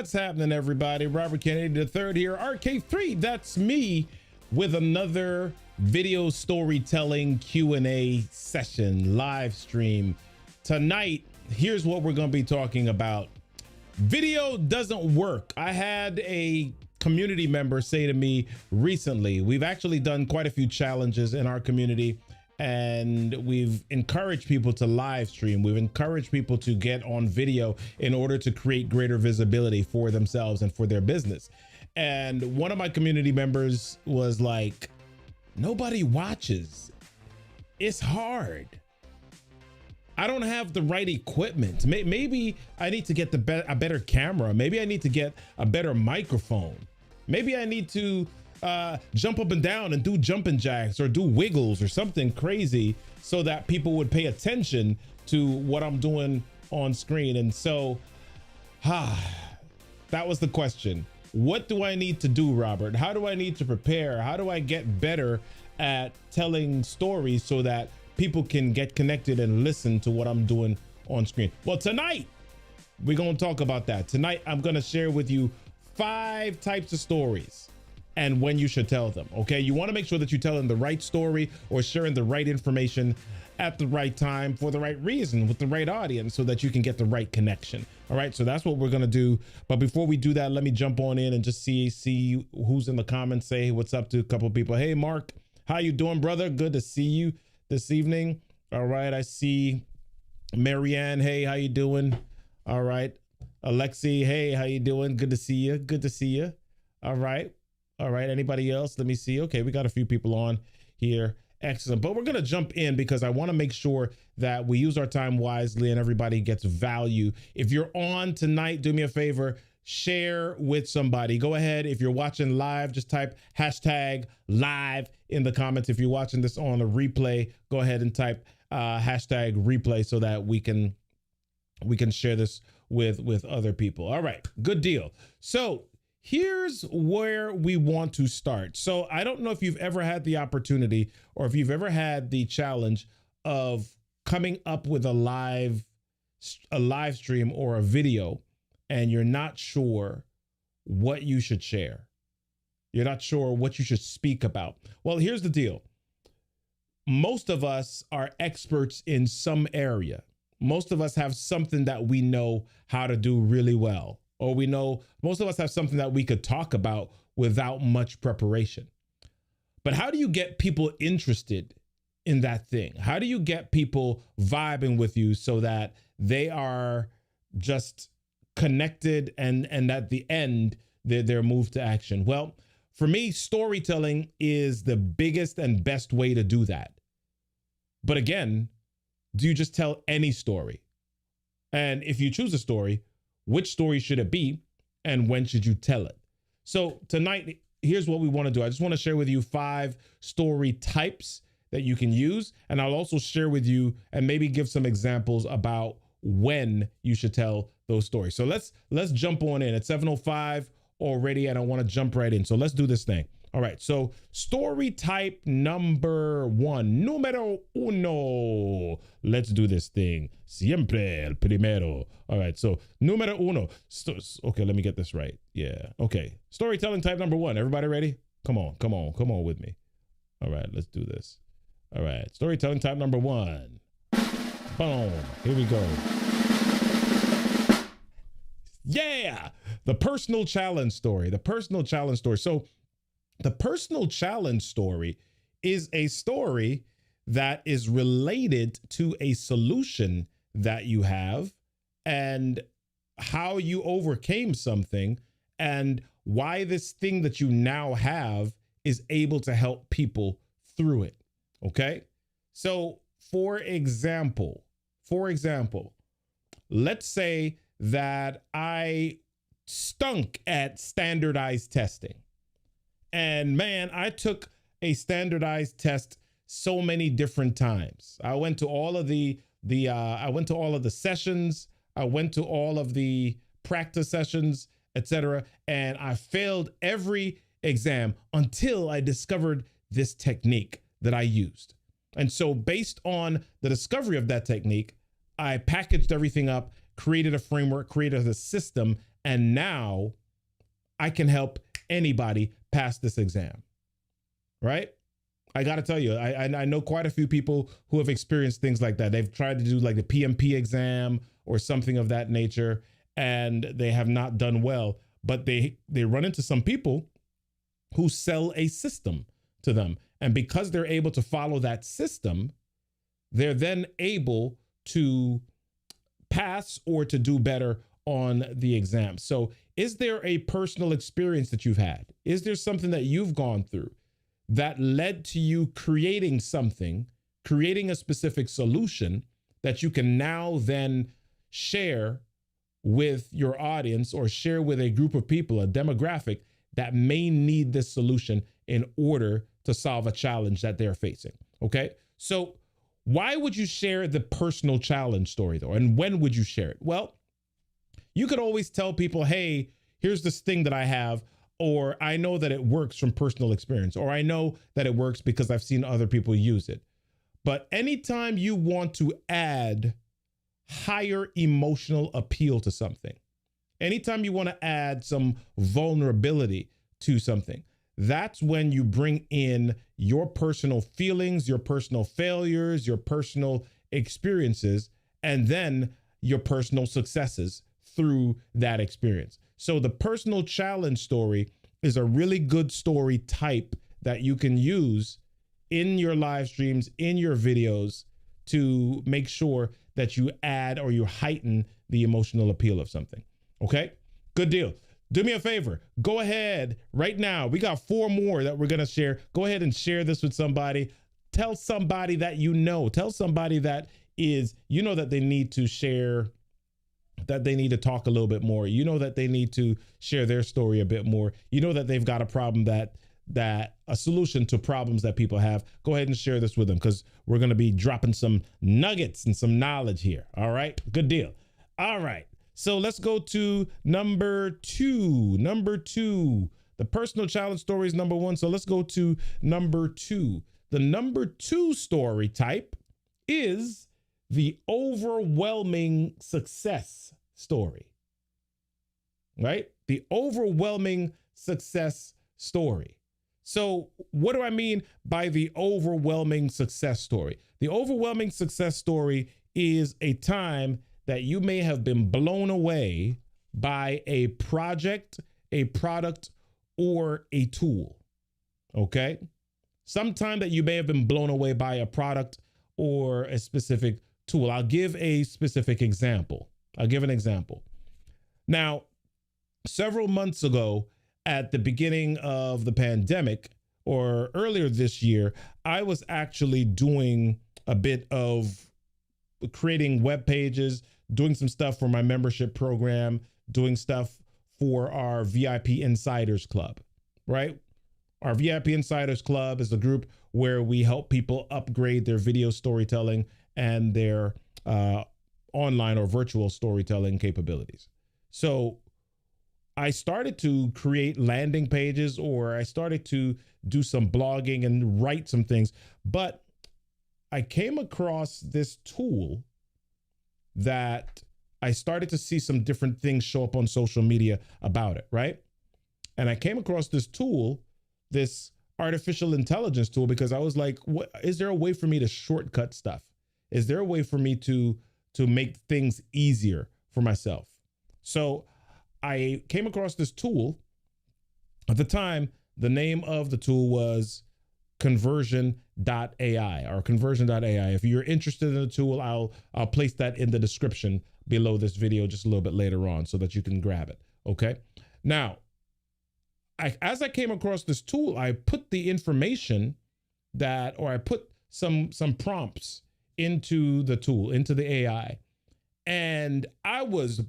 What's happening, everybody? Robert Kennedy III here, RK3. That's me with another video storytelling Q&A session, live stream. Tonight, here's what we're going to be talking about. Video doesn't work. I had a community member say to me recently, we've actually done quite a few challenges in our community, and we've encouraged people to live stream. We've encouraged people to get on video in order to create greater visibility for themselves and for their business. And one of my community members was like, nobody watches. It's hard. I don't have the right equipment. Maybe I need to get a better camera. Maybe I need to get a better microphone. Maybe I need to jump up and down and do jumping jacks or do wiggles or something crazy so that people would pay attention to what I'm doing on screen. And so that was the question. What do I need to do, Robert? How do I need to prepare? How do I get better at telling stories so that people can get connected and listen to what I'm doing on screen? Well, tonight we're going to talk about that. Tonight, I'm going to share with you 5 types of stories and when you should tell them. Okay, you want to make sure that you're telling the right story or sharing the right information at the right time for the right reason with the right audience so that you can get the right connection. All right, so that's what we're gonna do. But before we do that, let me jump on in and just see who's in the comments. Say what's up to a couple of people. Hey, Mark, how you doing, brother? Good to see you this evening. All right, I see Marianne. Hey, how you doing? All right, Alexi. Hey, how you doing? Good to see you. Good to see you. All right. All right, anybody else? Let me see. Okay, we got a few people on here. Excellent. But we're going to jump in because I want to make sure that we use our time wisely and everybody gets value. If you're on tonight, do me a favor, share with somebody. Go ahead. If you're watching live, just type #live in the comments. If you're watching this on a replay, go ahead and type #replay so that we can share this with other people. All right, good deal. So here's where we want to start. So I don't know if you've ever had the opportunity or if you've ever had the challenge of coming up with a live stream or a video and you're not sure what you should share. You're not sure what you should speak about. Well, here's the deal. Most of us are experts in some area. Most of us have something that we know how to do really well. Or we know most of us have something that we could talk about without much preparation. But how do you get people interested in that thing? How do you get people vibing with you so that they are just connected and at the end, they're moved to action? Well, for me, storytelling is the biggest and best way to do that. But again, do you just tell any story? And if you choose a story, which story should it be and when should you tell it? So tonight, here's what we want to do. I just want to share with you 5 story types that you can use. And I'll also share with you and maybe give some examples about when you should tell those stories. So let's jump on in. It's 7:05 already and I want to jump right in. So let's do this thing. All right, so story type number 1, número 1. Let's do this thing. Siempre el primero. All right, so número 1. Okay, let me get this right. Yeah, okay. Storytelling type number 1. Everybody ready? Come on with me. All right, let's do this. All right, storytelling type number 1. Boom, here we go. Yeah, the personal challenge story. So the personal challenge story is a story that is related to a solution that you have and how you overcame something and why this thing that you now have is able to help people through it. Okay. So for example, let's say that I stunk at standardized testing. And man, I took a standardized test so many different times. I went to all of the sessions. I went to all of the practice sessions, etc. And I failed every exam until I discovered this technique that I used. And so based on the discovery of that technique, I packaged everything up, created a framework, created a system, And now I can help anybody pass this exam, right? I got to tell you, I know quite a few people who have experienced things like that. They've tried to do like the PMP exam or something of that nature, and they have not done well. But they run into some people who sell a system to them. And because they're able to follow that system, they're then able to pass or to do better on the exam. So is there a personal experience that you've had? Is there something that you've gone through that led to you creating something, creating a specific solution that you can now then share with your audience or share with a group of people, a demographic that may need this solution in order to solve a challenge that they're facing? Okay. So why would you share the personal challenge story though? And when would you share it? Well, you could always tell people, hey, here's this thing that I have, or I know that it works from personal experience, or I know that it works because I've seen other people use it. But anytime you want to add higher emotional appeal to something, anytime you want to add some vulnerability to something, that's when you bring in your personal feelings, your personal failures, your personal experiences, and then your personal successes through that experience. So the personal challenge story is a really good story type that you can use in your live streams, in your videos, to make sure that you add or you heighten the emotional appeal of something. Okay, good deal. Do me a favor. Go ahead right now. We got 4 more that we're going to share. Go ahead and share this with somebody. Tell somebody that you know. Tell somebody that is, you know, that they need to share, that they need to talk a little bit more. You know that they need to share their story a bit more. You know that they've got a problem that a solution to problems that people have. Go ahead and share this with them, because we're going to be dropping some nuggets and some knowledge here. All right. Good deal. All right. So let's go to number 2. Number 2, the personal challenge story is number 1. So let's go to number 2. The number 2 story type is the overwhelming success story, right? The overwhelming success story. So what do I mean by the overwhelming success story? The overwhelming success story is a time that you may have been blown away by a project, a product, or a tool. Okay? Sometime that you may have been blown away by a product or a specific tool. I'll give a specific example. I'll give an example. Now, several months ago, at the beginning of the pandemic, or earlier this year, I was actually doing a bit of creating web pages, doing some stuff for my membership program, doing stuff for our VIP Insiders Club, right? Our VIP Insiders Club is a group where we help people upgrade their video storytelling and their online or virtual storytelling capabilities. So I started to create landing pages, or I started to do some blogging and write some things, but I came across this tool that I started to see some different things show up on social media about it, right? And I came across this tool, this artificial intelligence tool, because I was like, what, is there a way for me to shortcut stuff? Is there a way for me to make things easier for myself? So I came across this tool. At the time, the name of the tool was conversion.ai or conversion.ai. If you're interested in the tool, I'll place that in the description below this video just a little bit later on so that you can grab it. Okay. Now, as I came across this tool, I put the information I put some prompts into the tool, into the AI, and I was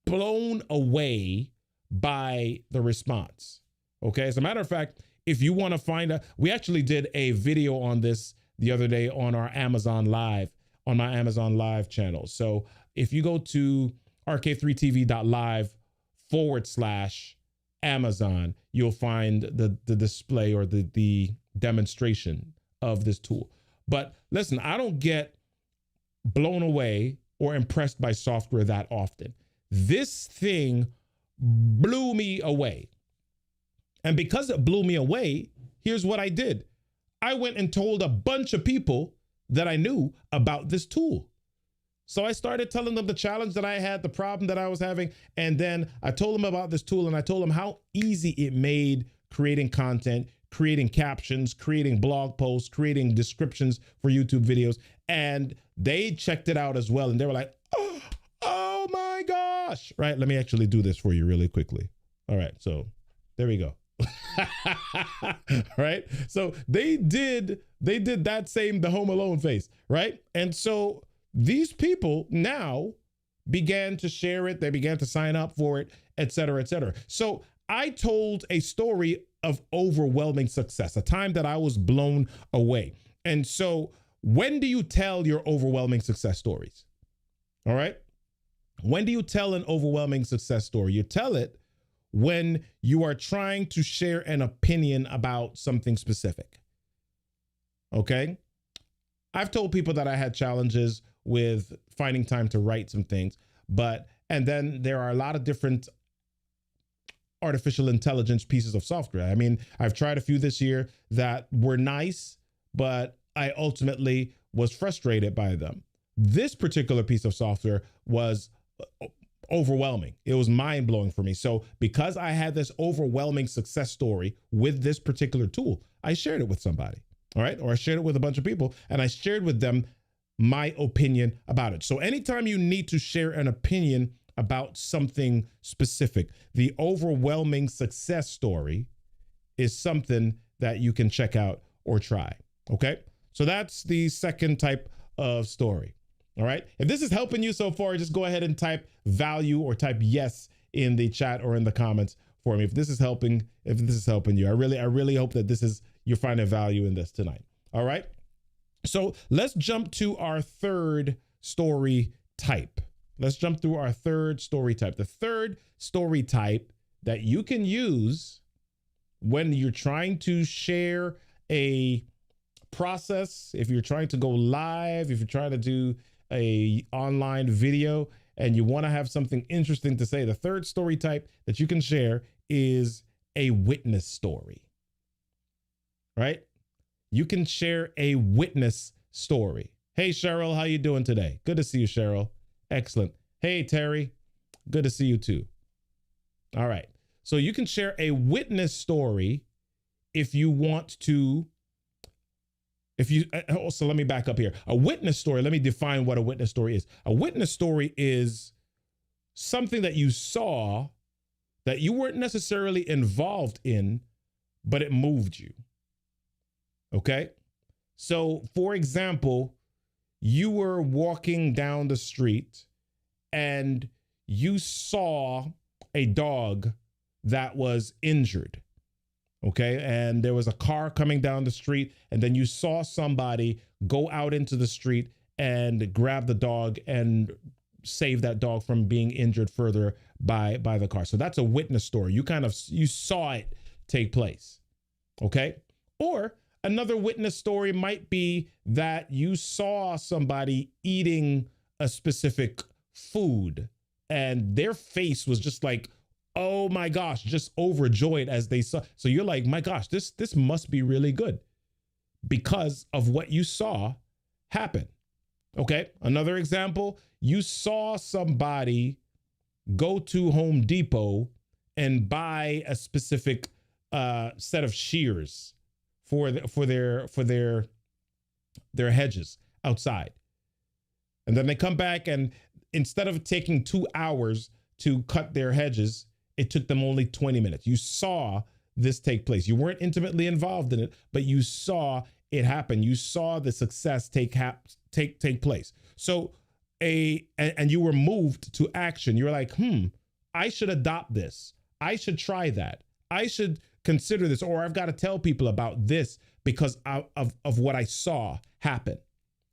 blown away by the response. Okay. As a matter of fact, if you want to find out, we actually did a video on this the other day on our Amazon Live, on my Amazon Live channel. So if you go to rk3tv.live/Amazon, you'll find the display or the demonstration of this tool. But listen, I don't get blown away or impressed by software that often. This thing blew me away. And because it blew me away, here's what I did. I went and told a bunch of people that I knew about this tool. So I started telling them the challenge that I had, the problem that I was having. And then I told them about this tool, and I told them how easy it made creating content, creating captions, creating blog posts, creating descriptions for YouTube videos. And they checked it out as well. And they were like, oh my gosh. Right. Let me actually do this for you really quickly. All right. So there we go. Right. So they did the Home Alone face. Right. And so these people now began to share it. They began to sign up for it, et cetera, et cetera. So I told a story of overwhelming success, a time that I was blown away. And so when do you tell your overwhelming success stories? All right. When do you tell an overwhelming success story? You tell it when you are trying to share an opinion about something specific. Okay. I've told people that I had challenges with finding time to write some things, and then there are a lot of different artificial intelligence pieces of software. I mean, I've tried a few this year that were nice, but I ultimately was frustrated by them. This particular piece of software was overwhelming. It was mind blowing for me. So because I had this overwhelming success story with this particular tool, I shared it with somebody. All right. Or I shared it with a bunch of people, and I shared with them my opinion about it. So anytime you need to share an opinion about something specific, the overwhelming success story is something that you can check out or try. Okay. So that's the second type of story. All right. If this is helping you so far, just go ahead and type value or type yes in the chat or in the comments for me. If this is helping you, I really hope that you're finding value in this tonight. All right. So let's jump to our third story type. Let's jump through our third story type. The third story type that you can use when you're trying to share a process, if you're trying to go live, if you're trying to do a online video and you want to have something interesting to say, the third story type that you can share is a witness story. Right? You can share a witness story. Hey, Cheryl, how you doing today? Good to see you, Cheryl. Excellent. Hey, Terry. Good to see you too. All right. So you can share a witness story if you want to. So let me back up here. A witness story, let me define what a witness story is. A witness story is something that you saw that you weren't necessarily involved in, but it moved you. Okay. So for example, you were walking down the street and you saw a dog that was injured. Okay. And there was a car coming down the street, and then you saw somebody go out into the street and grab the dog and save that dog from being injured further by the car. So that's a witness story. You saw it take place. Okay. Or another witness story might be that you saw somebody eating a specific food and their face was just like, oh my gosh, just overjoyed as they saw. So you're like, my gosh, this must be really good because of what you saw happen. Okay. Another example, you saw somebody go to Home Depot and buy a specific set of shears for their hedges outside. And then they come back, and instead of taking 2 hours to cut their hedges, it took them only 20 minutes. You saw this take place. You weren't intimately involved in it, but you saw it happen. You saw the success take place. So and you were moved to action. You're like, I should adopt this. I should try that. I should consider this, or I've got to tell people about this because of what I saw happen.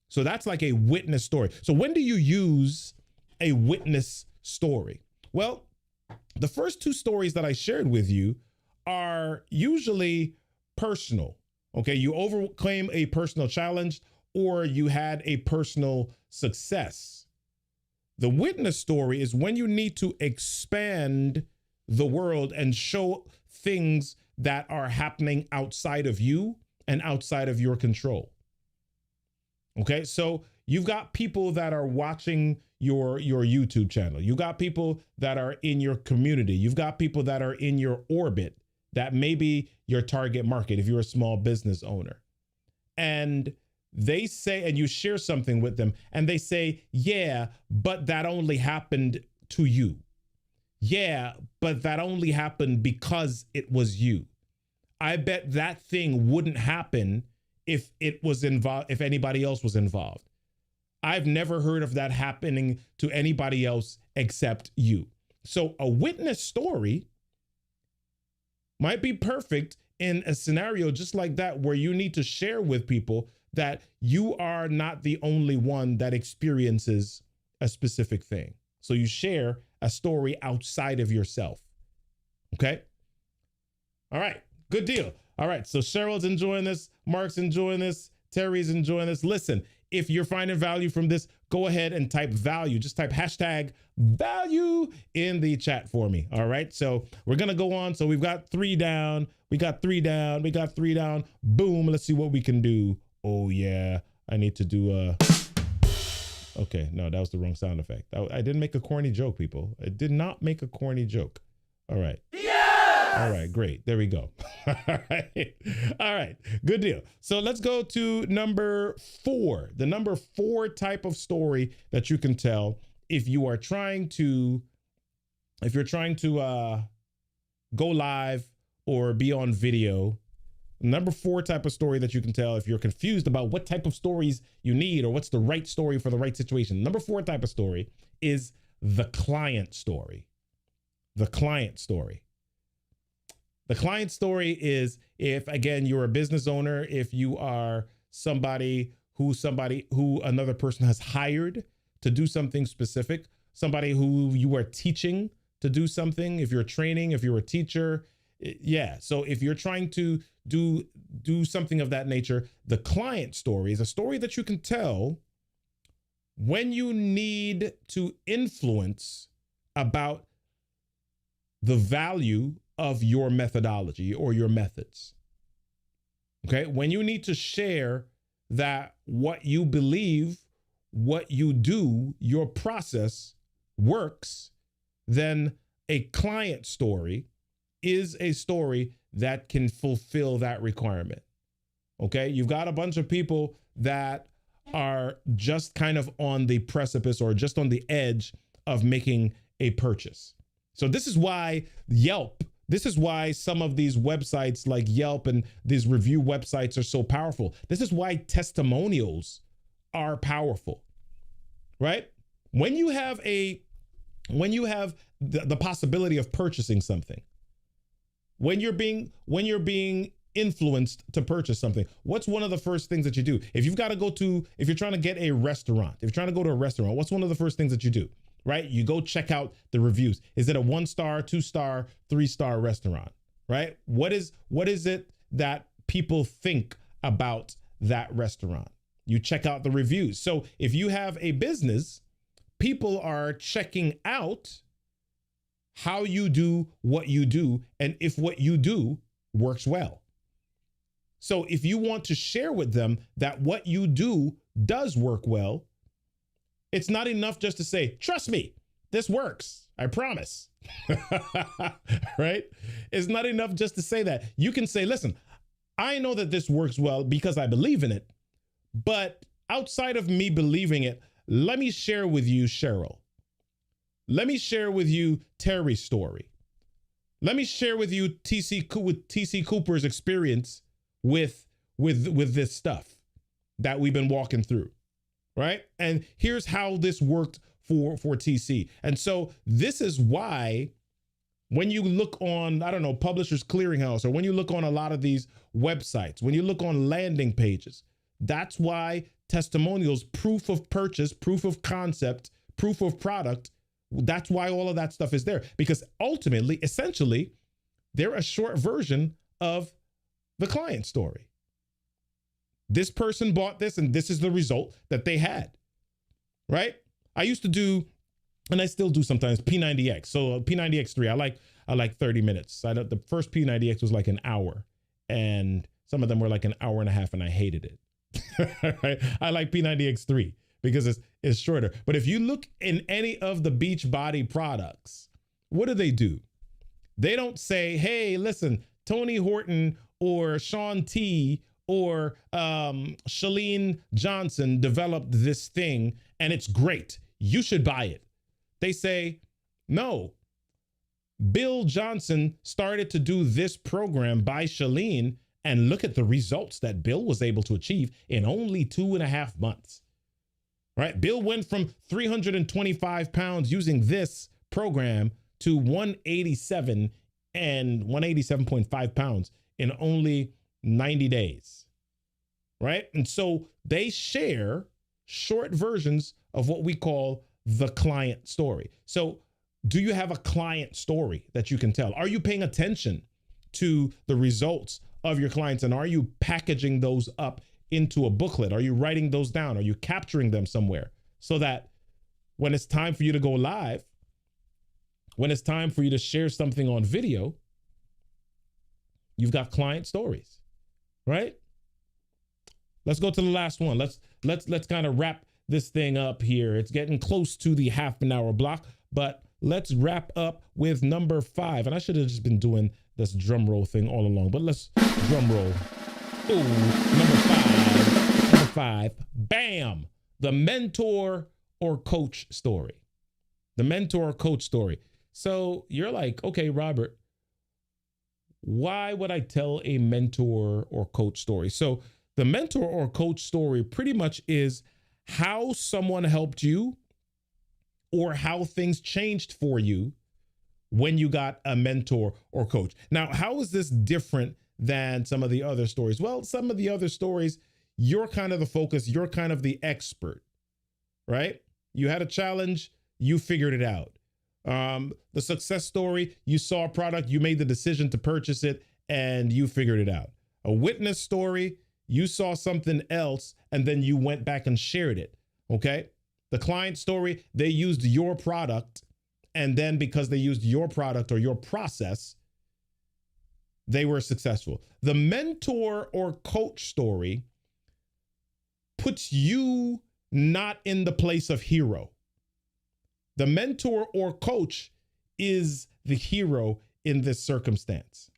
So that's like a witness story. So when do you use a witness story? Well, the first two stories that I shared with you are usually personal. Okay, you overcame a personal challenge or you had a personal success. The witness story is when you need to expand the world and show things that are happening outside of you and outside of your control. Okay, so you've got people that are watching your YouTube channel. You got people that are in your community. You've got people that are in your orbit that may be your target market if you're a small business owner. And they say, and you share something with them, and they say, yeah, but that only happened to you. Yeah, but that only happened because it was you. I bet that thing wouldn't happen if it was involved, if anybody else was involved. I've never heard of that happening to anybody else except you. So a witness story might be perfect in a scenario just like that, where you need to share with people that you are not the only one that experiences a specific thing. So you share a story outside of yourself. Okay. All right. Good deal. All right. So Cheryl's enjoying this. Mark's enjoying this. Terry's enjoying this. Listen, if you're finding value from this, go ahead and type value. Just type hashtag value in the chat for me. All right. So we're going to go on. So we've got 3 down. We got 3 down. We got 3 down. Boom. Let's see what we can do. Oh, yeah. I need to do okay. No, that was the wrong sound effect. I didn't make a corny joke, people. I did not make a corny joke. All right. Yes! All right. Great. There we go. All right. All right. Good deal. So let's go to number 4. The number 4 type of story that you can tell if you are trying to, go live or be on video. Number 4 type of story that you can tell if you're confused about what type of stories you need or what's the right story for the right situation. Number 4 type of story is the client story. The client story. The client story is if, again, you're a business owner, if you are somebody who another person has hired to do something specific, somebody who you are teaching to do something, if you're training, if you're a teacher. Yeah. So if you're trying to do something of that nature, the client story is a story that you can tell when you need to influence about the value of your methodology or your methods. Okay. When you need to share that what you believe, what you do, your process works, then a client story is a story that can fulfill that requirement. Okay. You've got a bunch of people that are just kind of on the precipice or just on the edge of making a purchase. So this is why this is why some of these websites like Yelp and these review websites are so powerful. This is why testimonials are powerful, right? When you have the possibility of purchasing something, when you're being influenced to purchase something, what's one of the first things that you do? If you're trying to get a restaurant, if you're trying to go to a restaurant, what's one of the first things that you do, right? You go check out the reviews. Is it a 1-star, 2-star, 3-star restaurant, right? What is it that people think about that restaurant? You check out the reviews. So if you have a business, people are checking out how you do what you do, and if what you do works well. So if you want to share with them that what you do does work well, it's not enough just to say, trust me, this works, I promise. Right? It's not enough just to say that. You can say, listen, I know that this works well because I believe in it, but outside of me believing it, let me share with you Cheryl. Let me share with you Terry's story. Let me share with you TC Cooper's experience with this stuff that we've been walking through, right? And here's how this worked for TC. And so this is why when you look on, I don't know, Publishers Clearinghouse, or when you look on a lot of these websites, when you look on landing pages, that's why testimonials, proof of purchase, proof of concept, proof of product, that's why all of that stuff is there, because ultimately, essentially, they're a short version of the client story. This person bought this and this is the result that they had, right? I used to do, and I still do sometimes, P90X. So P90X3, are like 30 minutes. I know the first P90X was like an hour, and some of them were like an hour and a half, and I hated it. Right? I like P90X3 because it's shorter. But if you look in any of the Beachbody products, what do? They don't say, hey, listen, Tony Horton or Sean T or Chalene Johnson developed this thing and it's great. You should buy it. They say, no, Bill Johnson started to do this program by Chalene, and look at the results that Bill was able to achieve in only 2.5 months. Right? Bill went from 325 pounds using this program to 187 and 187.5 pounds in only 90 days. Right? And so they share short versions of what we call the client story. So do you have a client story that you can tell? Are you paying attention to the results of your clients, and are you packaging those up into a booklet? Are you writing those down? Are you capturing them somewhere so that when it's time for you to go live, when it's time for you to share something on video, you've got client stories, right? Let's go to the last one. Let's kind of wrap this thing up here. It's getting close to the half an hour block, but let's wrap up with number 5. And I should have just been doing this drum roll thing all along, but let's drum roll. Ooh, number 5, bam, the mentor or coach story. The mentor or coach story. So you're like, okay, Robert, why would I tell a mentor or coach story? So the mentor or coach story pretty much is how someone helped you or how things changed for you when you got a mentor or coach. Now, how is this different than some of the other stories? Well, some of the other stories, you're kind of the focus, you're kind of the expert, right? You had a challenge, you figured it out. The success story, you saw a product, you made the decision to purchase it, and you figured it out. A witness story, you saw something else, and then you went back and shared it, okay? The client story, they used your product, and then because they used your product or your process, they were successful. The mentor or coach story puts you not in the place of hero. The mentor or coach is the hero in this circumstance.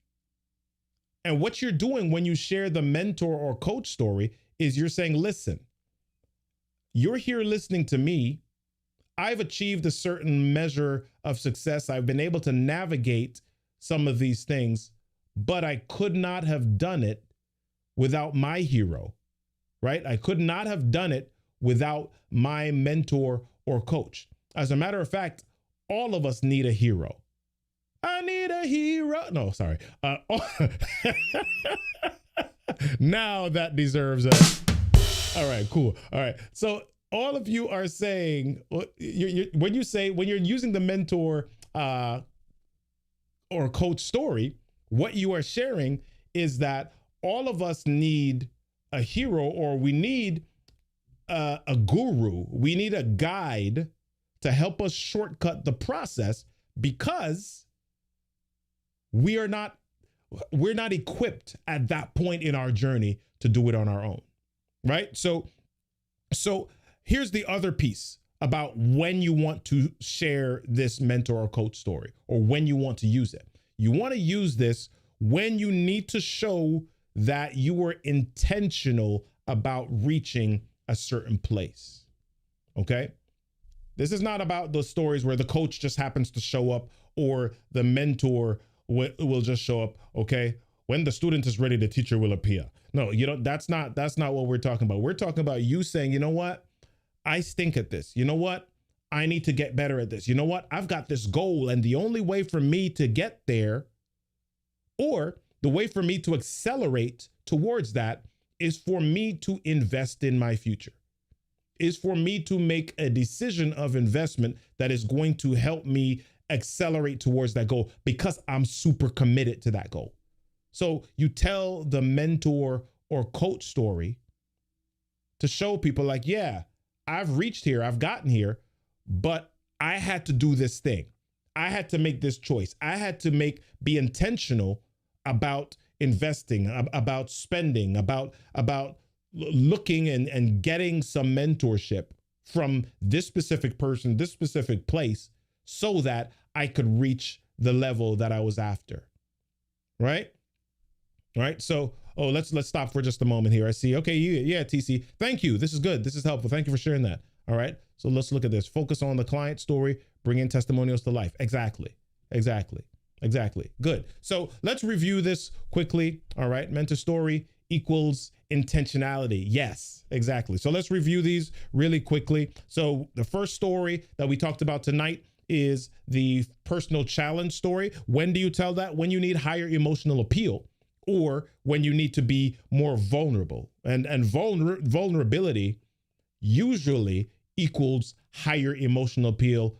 And what you're doing when you share the mentor or coach story is you're saying, listen, you're here listening to me. I've achieved a certain measure of success. I've been able to navigate some of these things, but I could not have done it without my hero, right? I could not have done it without my mentor or coach. As a matter of fact, all of us need a hero. I need a hero. No, sorry. Now that deserves a. All right, cool. All right. So all of you are saying, when you're using the mentor or coach story, what you are sharing is that all of us need a hero, or we need a guru. We need a guide to help us shortcut the process because we're not equipped at that point in our journey to do it on our own, right? So here's the other piece about when you want to share this mentor or coach story, or when you want to use it. You want to use this when you need to show that you were intentional about reaching a certain place, okay? This is not about those stories where the coach just happens to show up or the mentor will just show up, okay? When the student is ready, the teacher will appear. No, that's not what we're talking about. We're talking about you saying, you know what? I stink at this. You know what? I need to get better at this. You know what? I've got this goal, and the only way for me to get there, or the way for me to accelerate towards that, is for me to invest in my future, is for me to make a decision of investment that is going to help me accelerate towards that goal because I'm super committed to that goal. So you tell the mentor or coach story to show people like, yeah, I've reached here, I've gotten here, but I had to do this thing. I had to make this choice. I had to be intentional about investing, about spending, about looking and getting some mentorship from this specific person, this specific place, so that I could reach the level that I was after. Right? Right. So, let's stop for just a moment here. I see. Okay. Yeah, TC. Thank you. This is good. This is helpful. Thank you for sharing that. All right. So let's look at this. Focus on the client story, bringing testimonials to life. Exactly. Good. So let's review this quickly. All right. Mentor story equals intentionality. Yes, exactly. So let's review these really quickly. So the first story that we talked about tonight is the personal challenge story. When do you tell that? When you need higher emotional appeal, or when you need to be more vulnerable. And vulnerability usually equals higher emotional appeal,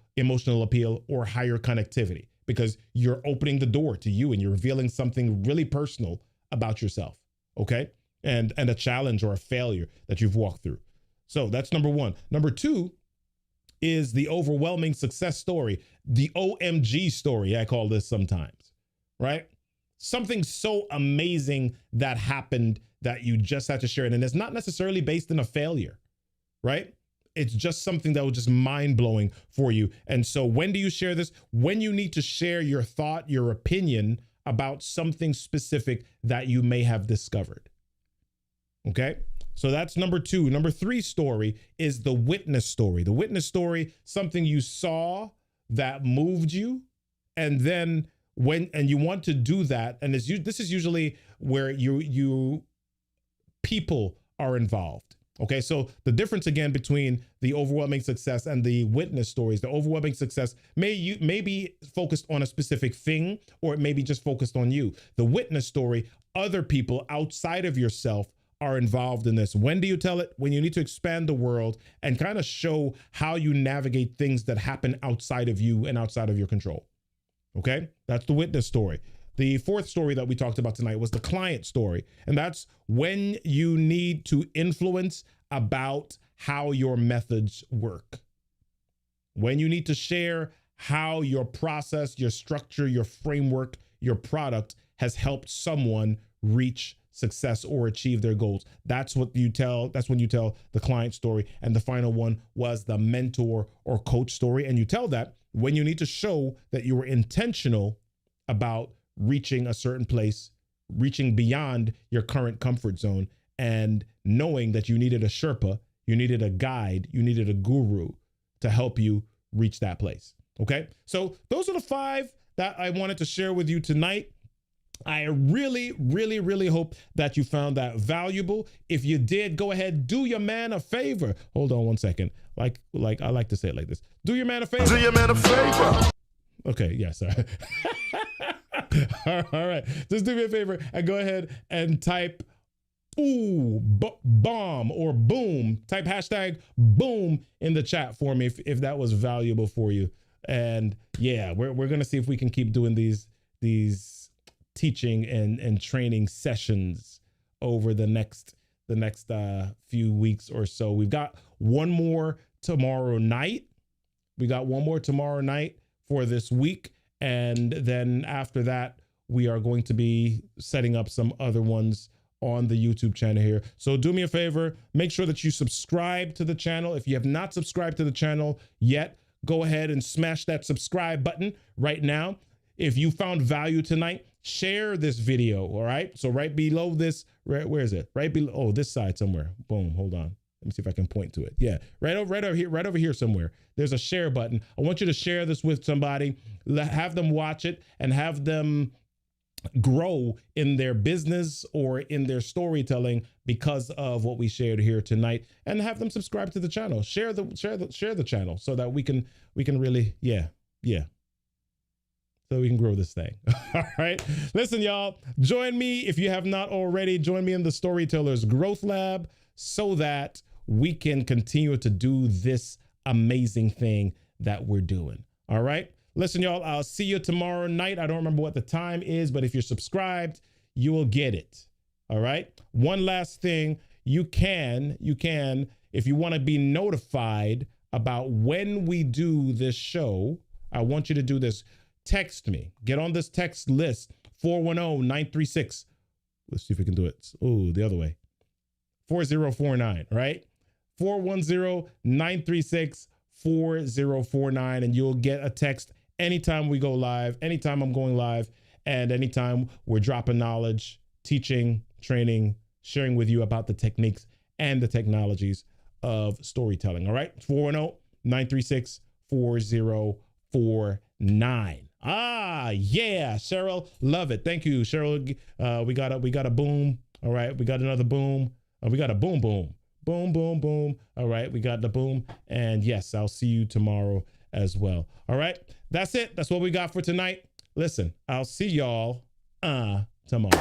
or higher connectivity, because you're opening the door to you and you're revealing something really personal about yourself. Okay. And a challenge or a failure that you've walked through. So that's number one. Number two is the overwhelming success story, the OMG story, I call this sometimes, right? Something so amazing that happened that you just had to share it. And it's not necessarily based in a failure, right? It's just something that was just mind-blowing for you. And so when do you share this? When you need to share your thought, your opinion about something specific that you may have discovered. Okay? So that's number two. Number three story is the witness story. The witness story, something you saw that moved you, and then you want to do that, and this is usually where you people are involved. Okay, so the difference again between the overwhelming success and the witness stories, the overwhelming success may be focused on a specific thing, or it may be just focused on you. The witness story, other people outside of yourself are involved in this. When do you tell it? When you need to expand the world and kind of show how you navigate things that happen outside of you and outside of your control. Okay, that's the witness story. The fourth story that we talked about tonight was the client story. And that's when you need to influence about how your methods work. When you need to share how your process, your structure, your framework, your product has helped someone reach success or achieve their goals. That's when you tell the client story. And the final one was the mentor or coach story. And you tell that when you need to show that you were intentional about reaching a certain place, reaching beyond your current comfort zone, and knowing that you needed a Sherpa, you needed a guide, you needed a guru to help you reach that place. Okay. So those are the 5 that I wanted to share with you tonight. I really, really, really hope that you found that valuable. If you did, go ahead, do your man a favor. Hold on one second. Like I like to say it like this. Do your man a favor. Do your man a favor. Okay, yeah, sorry. All right, just do me a favor and go ahead and type bomb or boom. Type hashtag boom in the chat for me if that was valuable for you. And yeah, we're gonna see if we can keep doing these teaching and training sessions over the next few weeks or so. We've got one more tomorrow night. For this week. And then after that, we are going to be setting up some other ones on the YouTube channel here. So do me a favor, make sure that you subscribe to the channel. If you have not subscribed to the channel yet, go ahead and smash that subscribe button right now. If you found value tonight, share this video, all right? So right below this, where is it? Right below, oh, this side somewhere. Boom, hold on. Let me see if I can point to it. Yeah, right over here somewhere. There's a share button. I want you to share this with somebody, have them watch it, and have them grow in their business or in their storytelling because of what we shared here tonight, and have them subscribe to the channel. Share the channel so that we can really, yeah. So we can grow this thing. All right. Listen, y'all, join me if you have not already. Join me in the Storytellers Growth Lab so that we can continue to do this amazing thing that we're doing. All right. Listen, y'all, I'll see you tomorrow night. I don't remember what the time is, but if you're subscribed, you will get it. All right. One last thing. You can, if you want to be notified about when we do this show, I want you to do this. Text me. Get on this text list. 410-936. Let's see if we can do it. Oh, the other way. 4049, right? 410-936-4049. And you'll get a text anytime we go live, anytime I'm going live, and anytime we're dropping knowledge, teaching, training, sharing with you about the techniques and the technologies of storytelling. All right. 410-936-4049. Ah, yeah. Cheryl, love it. Thank you, Cheryl. We got a boom. All right. We got another boom. We got a boom, boom, boom, boom, boom. All right. We got the boom. And yes, I'll see you tomorrow as well. All right. That's it. That's what we got for tonight. Listen, I'll see y'all tomorrow.